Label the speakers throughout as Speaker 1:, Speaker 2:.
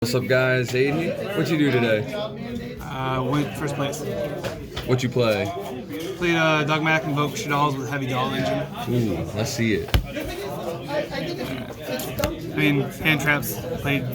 Speaker 1: What's up, guys? Aiden, what'd you do today?
Speaker 2: Went first place.
Speaker 1: What'd you play?
Speaker 2: Played Dogmatika Engine Shaddolls with heavy Shaddoll Engine.
Speaker 1: Ooh, let's see it.
Speaker 2: I mean, hand traps. Played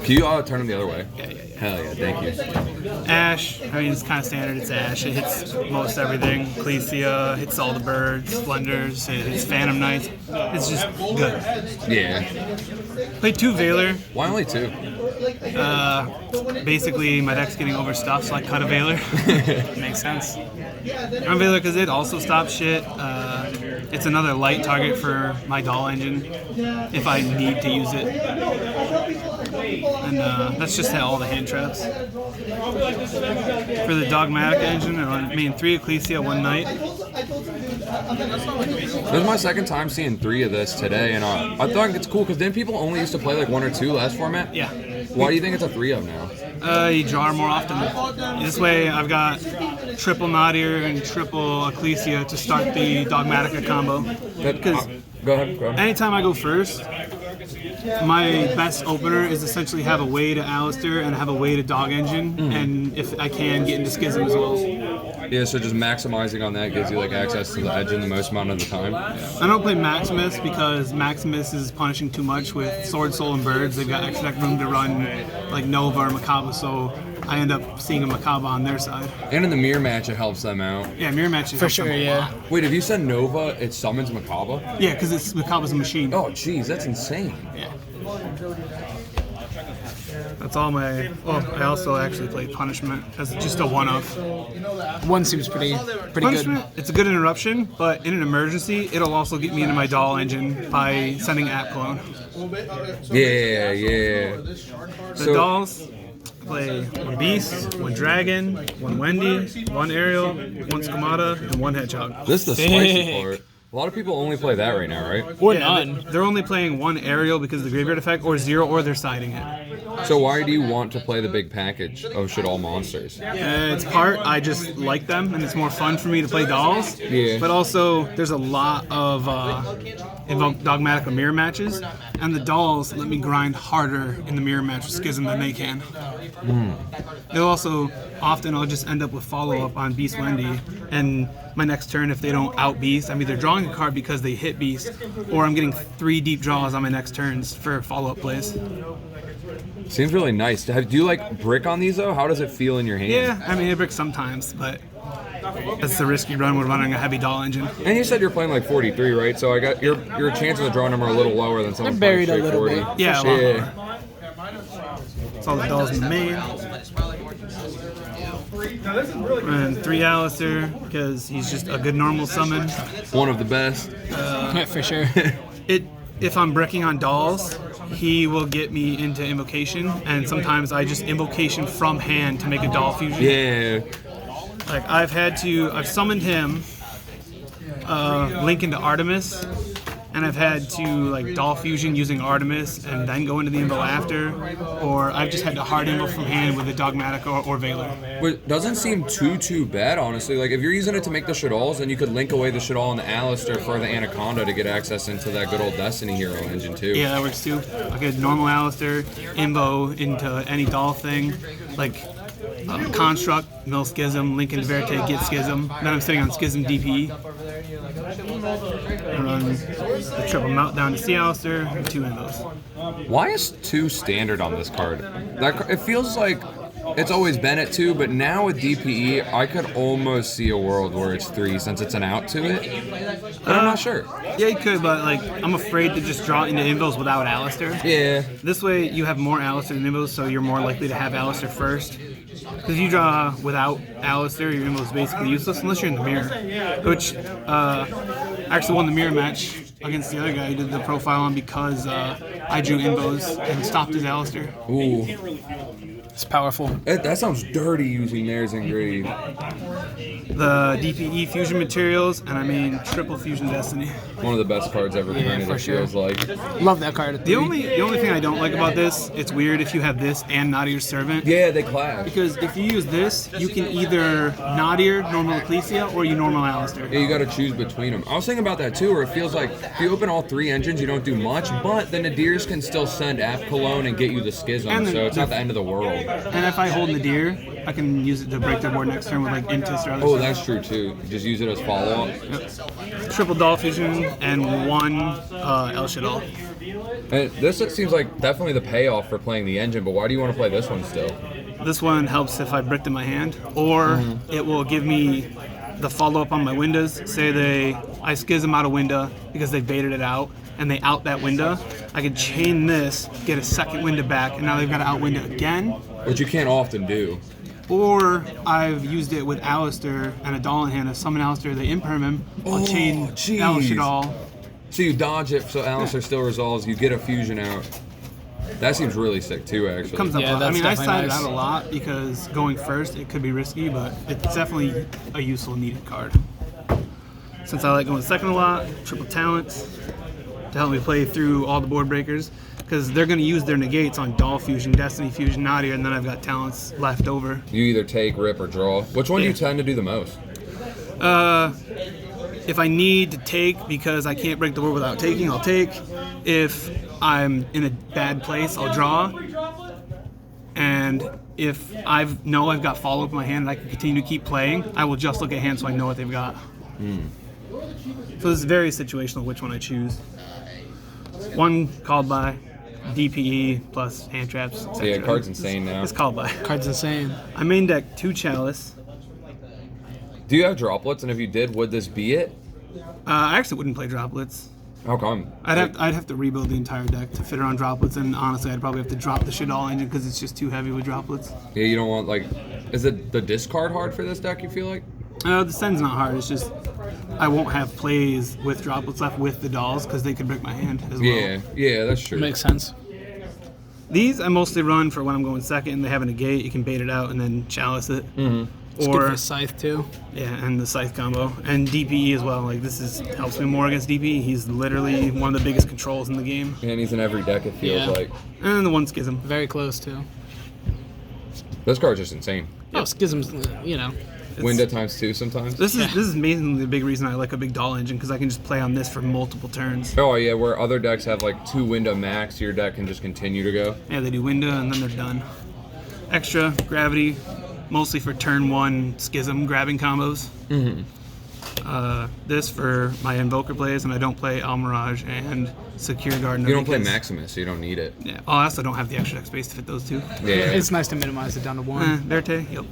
Speaker 1: Can you turn them the other way?
Speaker 2: yeah.
Speaker 1: Hell yeah, thank you.
Speaker 2: Ash. I mean, it's kind of standard. It's Ash. It hits most everything. Ecclesia, hits all the birds, Splendors, it hits Phantom Knights. It's just good.
Speaker 1: Yeah.
Speaker 2: Played 2 Veiler.
Speaker 1: Why only 2?
Speaker 2: Basically, my deck's getting overstuffed, so I cut a Veiler. Makes sense. I'm Veiler because it also stops shit. It's another light target for my Doll Engine if I need to use it. And that's just all the hand traps. For the Dogmatika Engine, I mean 3 Ecclesia, 1 Knight.
Speaker 1: This is my second time seeing 3 of this today, and I thought it's cool because then people only used to play like 1 or 2 last format.
Speaker 2: Yeah.
Speaker 1: Why do you think it's a 3 of now?
Speaker 2: You draw more often. This way, I've got triple Nadir and triple Ecclesia to start the Dogmatika combo. Because
Speaker 1: go ahead.
Speaker 2: anytime I go first, my best opener is essentially have a way to Alistair and have a way to Dog Engine, and if I can, get into Schism as well.
Speaker 1: Yeah, so just maximizing on that gives you like access to the edge in the most amount of the time.
Speaker 2: I don't play Maximus because Maximus is punishing too much with Sword, Soul, and Birds. They've got extra deck room to run like Nova or Makaba, so I end up seeing a Makaba on their side.
Speaker 1: And in the mirror match, it helps them out.
Speaker 2: Yeah, mirror matches
Speaker 3: For sure, yeah.
Speaker 1: Wait, if you send Nova, it summons Makaba?
Speaker 2: Yeah, because it's Makaba's a machine.
Speaker 1: Oh, jeez, that's insane.
Speaker 2: Yeah. That's all my. Well, I also actually played Punishment as just a one-of.
Speaker 3: 1 seems pretty
Speaker 2: Punishment,
Speaker 3: good.
Speaker 2: it's a good interruption, but in an emergency, it'll also get me into my Doll Engine by sending App Clone.
Speaker 1: Yeah.
Speaker 2: The dolls play 1 Beast, 1 Dragon, 1 Wendy, 1 Ariel, 1 Skamata, and 1 Hedgehog.
Speaker 1: This is the spicy part. A lot of people only play that right now, right?
Speaker 3: Or
Speaker 2: Yeah,
Speaker 3: none.
Speaker 2: They're only playing 1 Ariel because of the graveyard effect, or 0, or they're siding it.
Speaker 1: So why do you want to play the big package of Shaddoll monsters?
Speaker 2: It's part I just like them, and it's more fun for me to play dolls.
Speaker 1: Yeah.
Speaker 2: But also, there's a lot of Invoked Dogmatika mirror matches, and the dolls let me grind harder in the mirror match with Schism than they can. They'll also, often I'll just end up with follow-up on Beast Wendy, and my next turn, if they don't out-Beast, I'm either drawing a card because they hit Beast, or I'm getting 3 deep draws on my next turns for follow-up plays.
Speaker 1: Seems really nice. Do you like brick on these though? How does it feel in your hand?
Speaker 2: Yeah, I mean, it bricks sometimes, but that's the risk you run when running a heavy Doll Engine.
Speaker 1: And you said you're playing like 43, right? So I got your chances of drawing them are a little lower than someone
Speaker 3: They're
Speaker 1: playing
Speaker 3: buried a
Speaker 1: straight
Speaker 3: little
Speaker 1: 40.
Speaker 3: bit.
Speaker 2: Yeah, a lot
Speaker 1: Yeah.
Speaker 2: lower. It's all the dolls in the main. And 3 Alistair, because he's just a good normal summon.
Speaker 1: One of the best.
Speaker 3: For sure.
Speaker 2: If I'm bricking on dolls, he will get me into Invocation, and sometimes I just Invocation from hand to make a doll fusion.
Speaker 1: Yeah.
Speaker 2: Like, I've summoned him, link into Artemis, and I've had to like doll fusion using Artemis and then go into the Invo after, or I've just had to hard Invo from hand with a Dogmatika or Veiler.
Speaker 1: But doesn't seem too bad, honestly. Like, if you're using it to make the Shaddolls, then you could link away the Shaddoll and the Alistair for the Anaconda to get access into that good old Destiny Hero engine, too.
Speaker 2: Yeah, that works too. Like a normal Alistair, Invo into any doll thing, like Construct, Mill Schism, Link into Verte, get Schism. Then I'm sitting on Schism DP. I run the triple Meltdown to see Alistair, and 2 Invos.
Speaker 1: Why is 2 standard on this card? It feels like it's always been at 2, but now with DPE, I could almost see a world where it's 3 since it's an out to it. But I'm not sure.
Speaker 2: Yeah, you could, but like I'm afraid to just draw into Invos without Alistair.
Speaker 1: Yeah.
Speaker 2: This way you have more Alistair than Invos, so you're more likely to have Alistair first. Because if you draw without Alistair, your Invo is basically useless unless you're in the mirror. Which I actually won the mirror match against the other guy who did the profile on because I drew Invos and stopped his Alistair.
Speaker 1: Ooh.
Speaker 3: It's powerful.
Speaker 1: That sounds dirty using theirs in grade.
Speaker 2: The DPE fusion materials, and I mean triple fusion destiny.
Speaker 1: One of the best cards ever printed,
Speaker 3: for
Speaker 1: it
Speaker 3: sure.
Speaker 1: feels like.
Speaker 3: Love that card.
Speaker 2: The only thing I don't like about this, it's weird if you have this and Nadir's Servant.
Speaker 1: Yeah, they clash.
Speaker 2: Because if you use this, you can either Nadir, normal Ecclesia, or you normal Alistair.
Speaker 1: Yeah, you gotta choose between them. I was thinking about that too, where it feels like if you open all 3 engines, you don't do much, but the Nadir Nadirs can still send App Cologne and get you the Schism,
Speaker 2: And
Speaker 1: so it's not the end of the world.
Speaker 2: And if I hold Nadir, I can use it to break their board next turn with like Intis or other
Speaker 1: Oh,
Speaker 2: stuff.
Speaker 1: that's true too. Just use it as follow-up.
Speaker 2: Yep. Triple Doll Fusion and 1 El Shaddoll.
Speaker 1: And this seems like definitely the payoff for playing the engine, but why do you want to play this one still?
Speaker 2: This one helps if I bricked in my hand, or it will give me the follow-up on my windows. Say I Schism out a window because they baited it out, and they out that window. I could chain this, get a second window back, and now they've got to out window again.
Speaker 1: Which you can't often do.
Speaker 2: Or I've used it with Alistair and a doll in hand. I summon Alistair, they imperm him. I'll chain
Speaker 1: jeez.
Speaker 2: El Shaddoll.
Speaker 1: So you dodge it, so Alistair still resolves. You get a fusion out. That seems really sick too, actually.
Speaker 2: Comes up
Speaker 3: Yeah,
Speaker 2: a lot. I
Speaker 3: that's
Speaker 2: mean, I
Speaker 3: definitely
Speaker 2: side it
Speaker 3: nice.
Speaker 2: out a lot because going first, it could be risky, but it's definitely a useful, needed card. Since I like going second a lot, triple talents to help me play through all the board breakers, because they're going to use their negates on Doll Fusion, Destiny Fusion, Nadir, and then I've got talents left over.
Speaker 1: You either take, rip, or draw. Which one do you tend to do the most?
Speaker 2: If I need to take because I can't break the board without taking, I'll take. If I'm in a bad place, I'll draw. And if I've got follow-up in my hand and I can continue to keep playing, I will just look at hand so I know what they've got. So this is very situational which one I choose. One called by, DPE plus hand traps, etc.
Speaker 1: Yeah, card's insane now.
Speaker 2: It's called by.
Speaker 3: Card's insane.
Speaker 2: I main deck 2 Chalice.
Speaker 1: Do you have droplets? And if you did, would this be it?
Speaker 2: I actually wouldn't play droplets.
Speaker 1: How come?
Speaker 2: I'd have to rebuild the entire deck to fit around droplets, and honestly, I'd probably have to drop the Shaddoll Engine because it's just too heavy with droplets.
Speaker 1: Yeah, you don't want, like... Is it the discard hard for this deck, you feel like?
Speaker 2: The send's not hard. It's just I won't have plays with droplets left with the dolls because they could break my hand as well.
Speaker 1: Yeah, that's true.
Speaker 3: Makes sense.
Speaker 2: These I mostly run for when I'm going second and they have a negate. You can bait it out and then chalice it.
Speaker 3: It's good for Scythe too.
Speaker 2: Yeah, and the Scythe combo. And DPE as well. Like, helps me more against DPE. He's literally one of the biggest controls in the game.
Speaker 1: And he's in every deck, it feels
Speaker 3: Yeah.
Speaker 1: like.
Speaker 2: And then the 1 Schism.
Speaker 3: Very close too.
Speaker 1: This card's just insane.
Speaker 3: Oh, Schism's,
Speaker 1: Window times 2 sometimes.
Speaker 2: This is mainly the big reason I like a big doll engine, because I can just play on this for multiple turns.
Speaker 1: Oh, yeah, where other decks have, like, 2 window max, your deck can just continue to go.
Speaker 2: Yeah, they do window and then they're done. Extra gravity, mostly for turn 1 Schism grabbing combos. This for my Invoker plays, and I don't play Almirage and Secure Gardener.
Speaker 1: You don't play
Speaker 2: because-
Speaker 1: Maximus, so you don't need it.
Speaker 2: Yeah. Oh, I also don't have the extra deck space to fit those 2.
Speaker 1: Yeah.
Speaker 3: It's nice to minimize it down to 1.
Speaker 2: Verte, yep.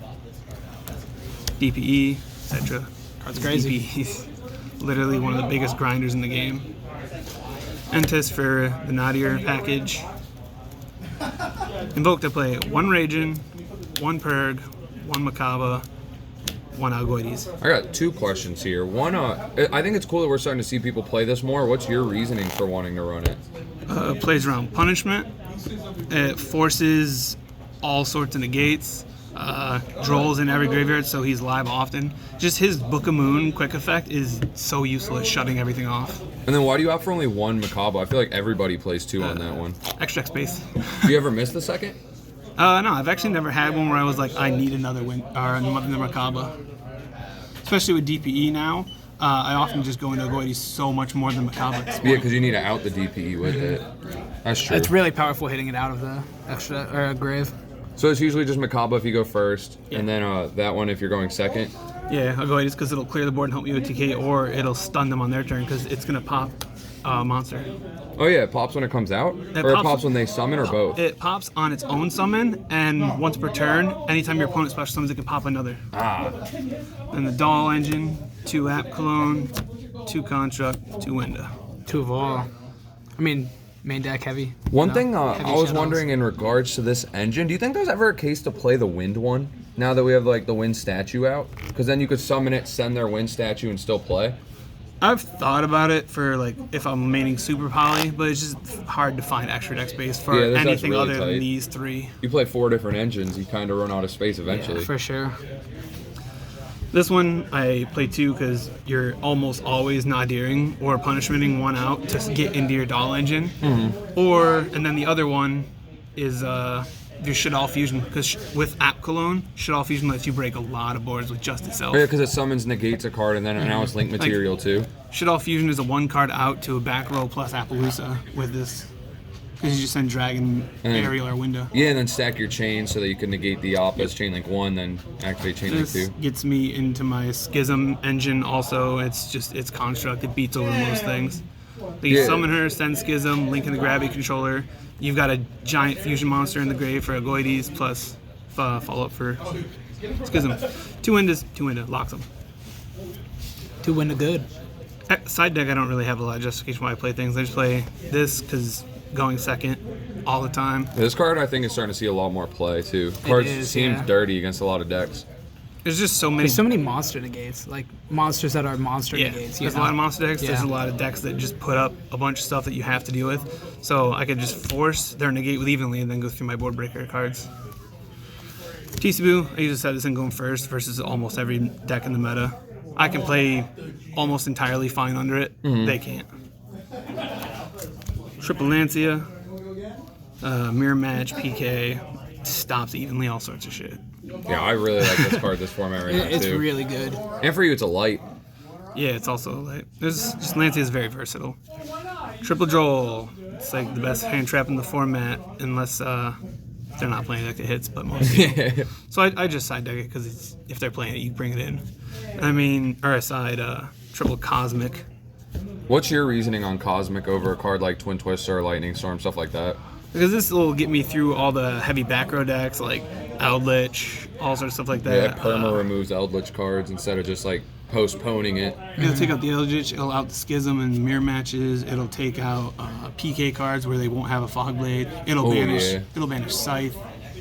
Speaker 2: DPE, etc.
Speaker 3: Card's crazy.
Speaker 2: DPE's literally one of the biggest grinders in the game. Entis for the Nadir package. Invoke to play 1 Ragin, 1 Purg, 1 Macabre, 1 Algoides.
Speaker 1: I got 2 questions here. One, I think it's cool that we're starting to see people play this more. What's your reasoning for wanting to run it?
Speaker 2: Plays around punishment. It forces all sorts of negates. Drolls in every graveyard, so he's live often. Just his Book of Moon quick effect is so useful at shutting everything off.
Speaker 1: And then why do you opt for only 1 Macabre? I feel like everybody plays 2 on that one.
Speaker 2: Extra deck space.
Speaker 1: Do you ever miss the second?
Speaker 2: No, I've actually never had one where I was like, I need another Macabre. Especially with DPE now, I often just go into Algoides so much more than Macabre at this point.
Speaker 1: Yeah, because you need to out the DPE with it. That's true.
Speaker 3: It's really powerful hitting it out of the extra or grave.
Speaker 1: So it's usually just Macabre if you go first, and then that one if you're going second.
Speaker 2: Yeah, Algoides because it'll clear the board and help you with TK, or it'll stun them on their turn because it's going to pop monster.
Speaker 1: Oh yeah, it pops when it comes out? Or it pops when they summon, or both?
Speaker 2: It pops on its own summon, and once per turn, anytime your opponent special summons, it can pop another. And the Doll Engine, 2 App Cologne, 2 Construct, 2 Window.
Speaker 3: 2 of all. I mean, main deck heavy.
Speaker 1: One thing
Speaker 3: Heavy
Speaker 1: I was
Speaker 3: Shaddows.
Speaker 1: wondering in regards to this engine, do you think there's ever a case to play the wind one? Now that we have like the wind statue out? Because then you could summon it, send their wind statue, and still play.
Speaker 2: I've thought about it for like if I'm remaining super poly, but it's just hard to find extra deck space for
Speaker 1: Yeah, that's
Speaker 2: anything
Speaker 1: really
Speaker 2: other
Speaker 1: tight.
Speaker 2: than these 3.
Speaker 1: You play 4 different engines, you kind of run out of space eventually.
Speaker 3: For sure.
Speaker 2: This one I play 2 because you're almost always nadiring or punishmenting 1 out to get into your Doll Engine. And then the other one is your Shaddoll Fusion, because with App Cologne, Shaddoll Fusion lets you break a lot of boards with just itself.
Speaker 1: Yeah, because it summons negates a card, and then now it's link material too.
Speaker 2: Shaddoll Fusion is a 1 card out to a back row plus Appaloosa with this. Because you just send Dragon, Aerial, or Window.
Speaker 1: Yeah, and then stack your chain so that you can negate the opposite chain link 1, then activate chain link
Speaker 2: This
Speaker 1: 2.
Speaker 2: gets me into my Schism engine also. It's just its construct. It beats over most things. You summon her, send Schism, link in the Gravity controller. You've got a giant fusion monster in the grave for Agoides, plus follow up for Schism. 2 windows, locks them.
Speaker 3: 2 window good.
Speaker 2: Side deck, I don't really have a lot of justification why I play things. I just play this because going second all the time.
Speaker 1: This card, I think, is starting to see a lot more play, too. Card seems dirty against a lot of decks.
Speaker 2: There's just so many.
Speaker 3: There's so many monster negates, like monsters that are monster negates.
Speaker 2: There's a lot of monster decks. There's a lot of decks that just put up a bunch of stuff that you have to deal with. So I could just force their negate with evenly and then go through my board breaker cards. TCBoo, I usually set this in going first versus almost every deck in the meta. I can play almost entirely fine under it. They can't. Triple Lancia, mirror match, PK, stops evenly, all sorts of shit.
Speaker 1: Yeah, I really like this card, this format right now, too.
Speaker 3: It's really good.
Speaker 1: And for you, it's a light.
Speaker 2: Yeah, it's also like Lancia is very versatile. Triple Joel, it's like the best hand trap in the format, unless they're not playing a deck that hits, but most do. So I just side deck it because if they're playing it, you bring it in. I mean, or aside, Triple Cosmic.
Speaker 1: What's your reasoning on Cosmic over a card like Twin Twister or Lightning Storm, stuff like that?
Speaker 2: Because this will get me through all the heavy back row decks like Eldritch, all sorts of stuff like that.
Speaker 1: Yeah, Perma removes Eldritch cards instead of just like postponing it.
Speaker 2: It'll take out the Eldritch, it'll out the Schism and mirror matches. It'll take out PK cards where they won't have a Fog Blade. It'll banish Scythe.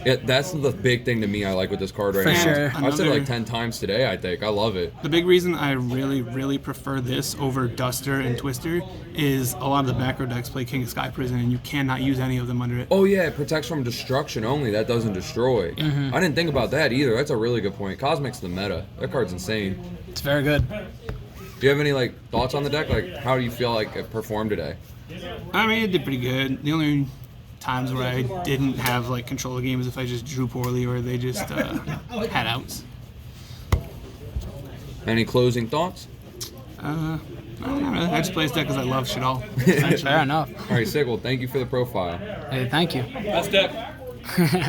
Speaker 1: Yeah, that's the big thing to me I like with this card right now.
Speaker 3: sure.
Speaker 1: I've said it like 10 times today, I think. I love it.
Speaker 2: The big reason I really, really prefer this over Duster and Twister is a lot of the back row decks play King of Sky Prison and you cannot use any of them under it.
Speaker 1: Oh yeah, it protects from destruction only. That doesn't destroy. I didn't think about that either. That's a really good point. Cosmic's the meta. That card's insane.
Speaker 3: It's very good.
Speaker 1: Do you have any like thoughts on the deck? Like, how do you feel like it performed today?
Speaker 2: I mean, it did pretty good. The only times where I didn't have like control of the game is if I just drew poorly or they just had outs.
Speaker 1: Any closing thoughts?
Speaker 2: Not really. I just play this deck because I love Shaddoll.
Speaker 3: Fair enough.
Speaker 1: All right, sick. Well, thank you for the profile.
Speaker 3: Hey, thank you.
Speaker 2: Best deck.